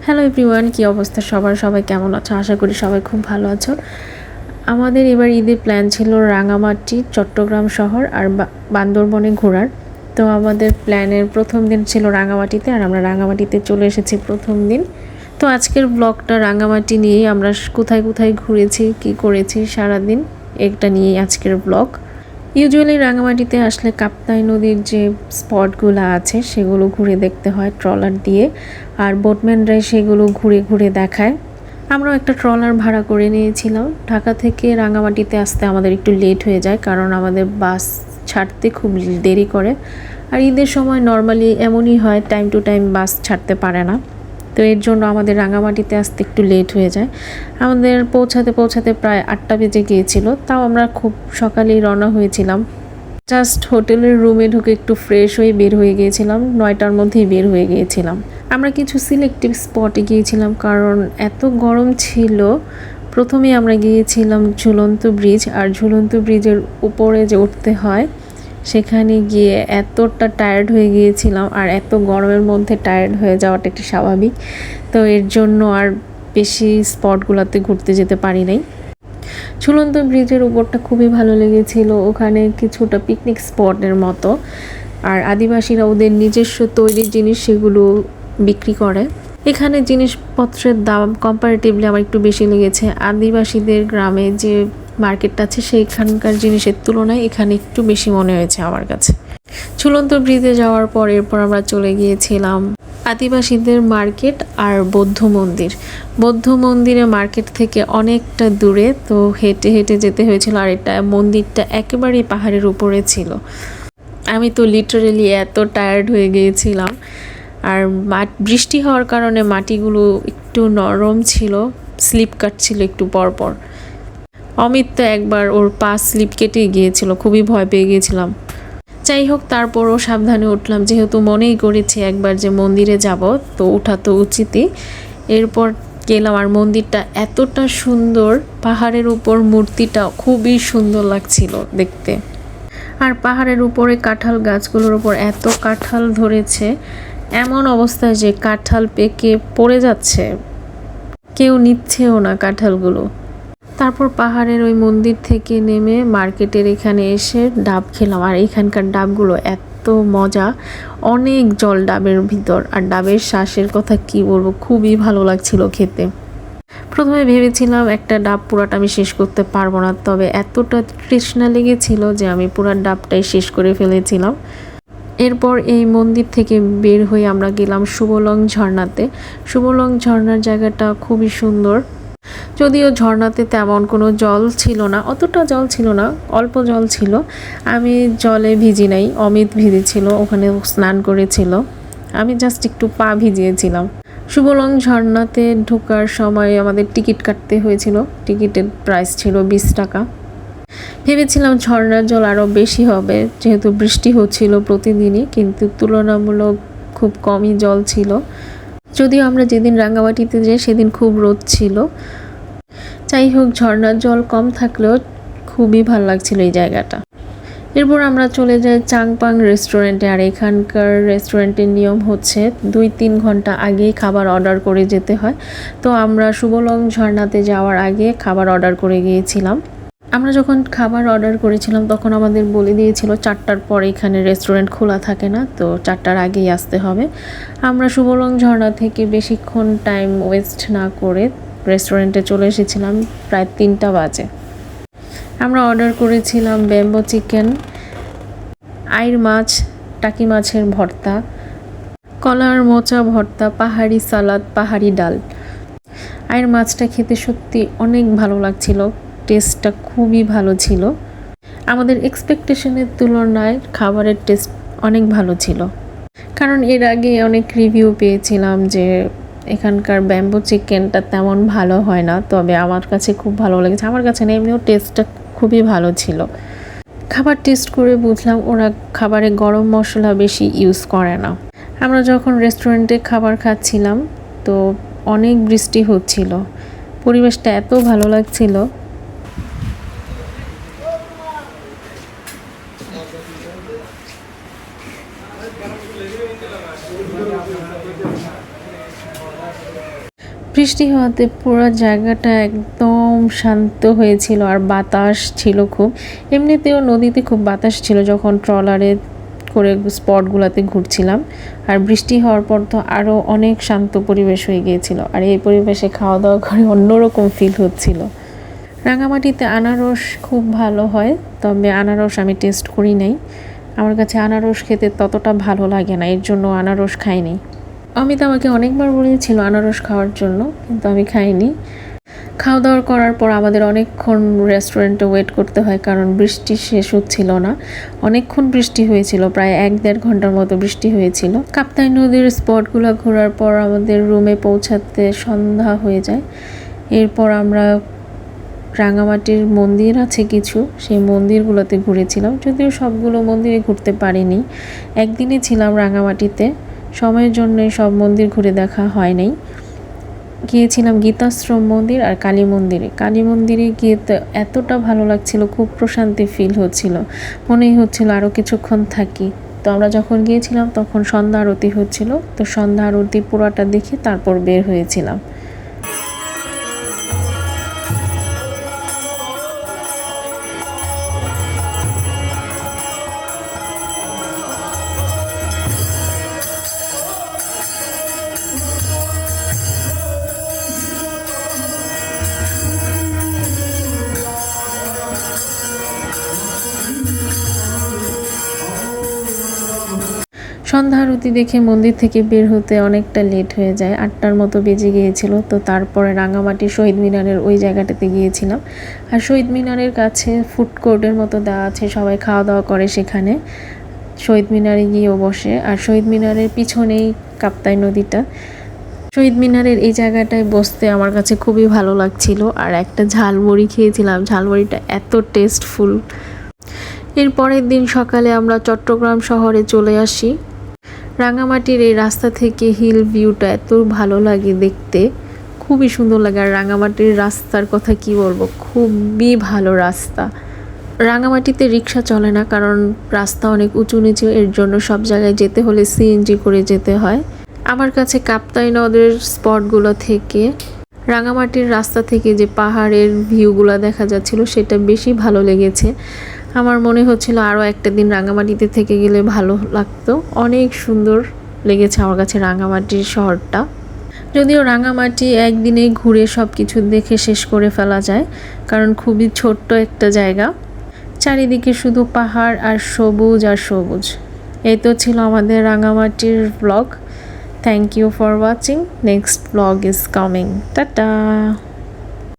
Hello everyone, কি অবস্থা সবার? সবাই কেমন আছো? আশা করি সবাই খুব ভালো আছো। আমাদের এবার ঈদের প্ল্যান ছিল রাঙামাটি, চট্টগ্রাম শহর আর বান্দরবনে ঘোরার। তো আমাদের প্ল্যানের প্রথম দিন ছিল রাঙামাটিতে, আর আমরা রাঙামাটিতে চলে এসেছি প্রথম দিন। তো আজকের ব্লগটা রাঙামাটি নিয়েই, আমরা কোথায় কোথায় ঘুরেছি, কি করেছি সারাদিন, এটা নিয়েই আজকের ব্লগ। ইউজুয়ালি রাঙামাটিতে আসলে কাপ্তাই নদীর যে স্পটগুলো আছে সেগুলো ঘুরে দেখতে হয় ট্রলার দিয়ে, আর বোটম্যানরাই সেগুলো ঘুরে ঘুরে দেখায়। আমরাও একটা ট্রলার ভাড়া করে নিয়েছিলাম। ঢাকা থেকে রাঙামাটিতে আসতে আমাদের একটু লেট হয়ে যায়, কারণ আমাদের বাস ছাড়তে খুব দেরি করে। আর ঈদের সময় নর্মালি এমনই হয়, টাইম টু টাইম বাস ছাড়তে পারে না। তো এর জন্য আমাদের রাঙামাটিতে আসতে একটু লেট হয়ে যায়। আমাদের পৌঁছাতে পৌঁছাতে প্রায় 8টা বেজে গিয়েছিল। তাও আমরা খুব সকালেই রওনা হয়েছিলাম। জাস্ট হোটেলের রুমে ঢুকে একটু ফ্রেশ হয়ে বের হয়ে গিয়েছিলাম, 9টার মধ্যেই বের হয়ে গিয়েছিলাম। আমরা কিছু সিলেক্টিভ স্পটে গিয়েছিলাম, কারণ এত গরম ছিল। প্রথমে আমরা গিয়েছিলাম ঝুলন্ত ব্রিজ, আর ঝুলন্ত ব্রিজের উপরে যে উঠতে হয় সেখানে গিয়ে এতটা টায়ার্ড হয়ে গিয়েছিলাম, আর এত গরমের মধ্যে টায়ার্ড হয়ে যাওয়াটা একটু স্বাভাবিক। তো এর জন্য আর বেশি স্পটগুলোতে ঘুরতে যেতে পারি নাই। ঝুলন্ত ব্রিজের উপরটা খুবই ভালো লেগেছিল, ওখানে কিছুটা পিকনিক স্পটের মতো। আর আদিবাসীরা ওদের নিজস্ব তৈরি জিনিস সেগুলো বিক্রি করে। এখানে জিনিসপত্রের দাম কম্পারেটিভলি আমার একটু বেশি লেগেছে। আদিবাসীদের গ্রামে যে মার্কেটটা আছে সেইখানকার জিনিসের তুলনায় এখানে একটু বেশি মনে হয়েছে আমার কাছে। ঝুলন্ত ব্রিজে যাওয়ার পর এরপর আমরা চলে গিয়েছিলাম আদিবাসীদের মার্কেট আর বৌদ্ধ মন্দির। বৌদ্ধ মন্দিরে মার্কেট থেকে অনেকটা দূরে, তো হেঁটে হেঁটে যেতে হয়েছিল। আর এটা মন্দিরটা একেবারেই পাহাড়ের উপরে ছিল। আমি তো লিটারেলি এত টায়ার্ড হয়ে গিয়েছিলাম। আর বৃষ্টি হওয়ার কারণে মাটিগুলো একটু নরম ছিল, স্লিপ কাটছিল একটু পরপর। অমিত তো একবার ওর পা স্লিপ কেটে গিয়েছিল, খুবই ভয় পেয়ে গিয়েছিলাম। যাই হোক, তারপরও সাবধানে উঠলাম, যেহেতু মনেই করেছি একবার যে মন্দিরে যাব, তো ওঠা তো উচিতই। এরপর গেলাম, আর মন্দিরটা এতটা সুন্দর, পাহাড়ের উপর মূর্তিটা খুবই সুন্দর লাগছিল দেখতে। আর পাহাড়ের উপরে কাঁঠাল গাছগুলোর উপর এত কাঁঠাল ধরেছে, এমন অবস্থায় যে কাঁঠাল পেকে পড়ে যাচ্ছে, কেউ নিচ্ছেও না কাঁঠালগুলো। তারপর পাহাড়ের ওই মন্দির থেকে নেমে মার্কেটের এখানে এসে ডাব খেলাম। আর এখানকার ডাবগুলো এত মজা, অনেক জল ডাবের ভিতর, আর ডাবের শ্বাসের কথা কি বলবো, খুবই ভালো লাগছিল খেতে। প্রথমে ভেবেছিলাম একটা ডাব পুরাটা আমি শেষ করতে পারবো না, তবে এতটা তৃষ্ণা লেগেছিল যে আমি পুরা ডাবটাই শেষ করে ফেলেছিলাম। এরপর এই মন্দির থেকে বের হয়ে আমরা গেলাম সুবলং ঝর্ণাতে। সুবলং ঝর্ণার জায়গাটা খুবই সুন্দর, যদিও ঝর্ণাতে তেমন কোনো জল ছিল না, অতটা জল ছিল না, অল্প জল ছিল। আমি জলে ভিজি নাই, অমিত ভিজেছিল, ওখানে স্নান করেছিল। আমি জাস্ট একটু পা ভিজিয়েছিলাম। সুবলং ঝর্ণাতে ঢোকার সময় আমাদের টিকিট কাটতে হয়েছিল। টিকিটের প্রাইস ছিল 20 টাকা। ভেবেছিলাম ঝর্ণার জল আরও বেশি হবে, যেহেতু বৃষ্টি হচ্ছিল প্রতিদিনই, কিন্তু তুলনামূলক খুব কমই জল ছিল। যদিও আমরা যেদিন রাঙ্গামাটিতে যাই সেদিন খুব রোদ ছিল। যাই হোক, ঝর্ণার জল কম থাকলেও খুবই ভালো লাগছিল এই জায়গাটা। এরপর আমরা চলে যাই চাংপাং রেস্টুরেন্টে। আর এখানকার রেস্টুরেন্টের নিয়ম হচ্ছে 2-3 ঘন্টা আগেই খাবার অর্ডার করে যেতে হয়। তো আমরা সুবলং ঝর্ণাতে যাওয়ার আগে খাবার অর্ডার করে গিয়েছিলাম। আমরা যখন খাবার অর্ডার করেছিলাম তখন আমাদের বলে দিয়েছিল 4টার পর এখানে রেস্টুরেন্ট খোলা থাকে না, তো 4টার আগেই আসতে হবে। আমরা সুবলং ঝর্ণা থেকে বেশিক্ষণ টাইম ওয়েস্ট না করে রেস্টুরেন্টে চলে এসেছিলাম প্রায় 3টা বাজে। আমরা অর্ডার করেছিলাম ব্যাম্বো চিকেন, আইর মাছ, টাকি মাছের ভর্তা, কলার মোচা ভর্তা, পাহাড়ি সালাদ, পাহাড়ি ডাল। আইর মাছটা খেতে সত্যি অনেক ভালো লাগছিল, টেস্টটা খুবই ভালো ছিল। আমাদের এক্সপেকটেশনের তুলনায় খাবারের টেস্ট অনেক ভালো ছিল, কারণ এর আগে অনেক রিভিউ পেয়েছিলাম যে এখানকার ব্যাম্বো চিকেনটা তেমন ভালো হয় না, তবে আমার কাছে খুব ভালো লেগেছে। আমার কাছে না, এমনিও টেস্টটা খুবই ভালো ছিল। খাবার টেস্ট করে বুঝলাম ওরা খাবারে গরম মশলা বেশি ইউজ করে না। আমরা যখন রেস্টুরেন্টে খাবার খাচ্ছিলাম তো অনেক বৃষ্টি হচ্ছিল, পরিবেশটা এত ভালো লাগছিল। বৃষ্টি হওয়াতে পুরো জায়গাটা একদম শান্ত হয়েছিল আর বাতাস ছিল খুব। এমনিতেও নদীতে খুব বাতাস ছিল যখন ট্রলারে করে স্পটগুলোতে ঘুরছিলাম। আর বৃষ্টি হওয়ার পর তো আরও অনেক শান্ত পরিবেশ হয়ে গিয়েছিল, আর এই পরিবেশে খাওয়া দাওয়া করে অন্যরকম ফিল হচ্ছিল। রাঙামাটিতে আনারস খুব ভালো হয়, তবে আনারস আমি টেস্ট করি নাই। আমার কাছে আনারস খেতে ততটা ভালো লাগে না, এর জন্য আনারস খাইনি। অমিত আমাকে অনেকবার বলেছিল আনারস খাওয়ার জন্য, কিন্তু আমি খাইনি। খাওয়া দাওয়া করার পর আমাদের অনেকক্ষণ রেস্টুরেন্টে ওয়েট করতে হয়, কারণ বৃষ্টি শেষ হচ্ছিল না। অনেকক্ষণ বৃষ্টি হয়েছিল, প্রায় 1-1.5 ঘন্টার মতো বৃষ্টি হয়েছিল। কাপ্তাই নদীর স্পটগুলো ঘোরার পর আমাদের রুমে পৌঁছাতে সন্ধ্যা হয়ে যায়। এরপর আমরা রাঙামাটির মন্দির আছে কিছু, সেই মন্দিরগুলোতে ঘুরেছিলাম, যদিও সবগুলো মন্দিরে ঘুরতে পারিনি। একদিনে ছিলাম রাঙামাটিতে, সময়ের জন্য সব মন্দির ঘুরে দেখা হয় নাই। গিয়েছিলাম গীতাশ্রম মন্দির আর কালী মন্দিরে। কালী মন্দিরে গিয়ে তো এতটা ভালো লাগছিল, খুব প্রশান্তি ফিল হচ্ছিল, মনেই হচ্ছিল আরও কিছুক্ষণ থাকি। তো আমরা যখন গিয়েছিলাম তখন সন্ধ্যা আরতি হচ্ছিল, তো সন্ধ্যা আরতি পুরোটা দেখে তারপর বের হয়েছিলাম। সন্ধ্যা আরতি দেখে মন্দির থেকে বের হতে অনেকটা লেট হয়ে যায়, 8টার মতো বেজে গিয়েছিল। তো তারপরে রাঙামাটি শহীদ মিনারের ওই জায়গাটাতে গিয়েছিলাম। আর শহীদ মিনারের কাছে ফুড কোর্টের মতো দেওয়া আছে, সবাই খাওয়া দাওয়া করে সেখানে। শহীদ মিনারে গিয়েও বসে, আর শহীদ মিনারের পিছনেই কাপ্তাই নদীটা। শহীদ মিনারের এই জায়গাটায় বসতে আমার কাছে খুবই ভালো লাগছিল। আর একটা ঝালমুড়ি খেয়েছিলাম, ঝালমুড়িটা এত টেস্টফুল। এর পরের দিন সকালে আমরা চট্টগ্রাম শহরে চলে আসি। রাঙামাটির এই রাস্তা থেকে হিল ভিউটা এত ভালো লাগে দেখতে, খুবই সুন্দর লাগে। আর রাঙামাটির রাস্তার কথা কি বলবো, খুবই ভালো রাস্তা। রাঙামাটিতে রিক্সা চলে না, কারণ রাস্তা অনেক উঁচু নিচু, এর জন্য সব জায়গায় যেতে হলে সিএনজি করে যেতে হয়। আমার কাছে কাপ্তাই নদের স্পটগুলো থেকে রাঙামাটির রাস্তা থেকে যে পাহাড়ের ভিউগুলো দেখা যাচ্ছিল সেটা বেশি ভালো লেগেছে। আমার মনে হচ্ছিল আরও একটা দিন রাঙামাটিতে থেকে গেলে ভালো লাগতো। অনেক সুন্দর লেগেছে আমার কাছে রাঙামাটির শহরটা। যদিও রাঙামাটি একদিনেই ঘুরে সব কিছু দেখে শেষ করে ফেলা যায়, কারণ খুবই ছোট্ট একটা জায়গা, চারিদিকে শুধু পাহাড় আর সবুজ আর সবুজ। এই তো ছিল আমাদের রাঙামাটির blog. Thank you for watching. Next blog is coming. Tata.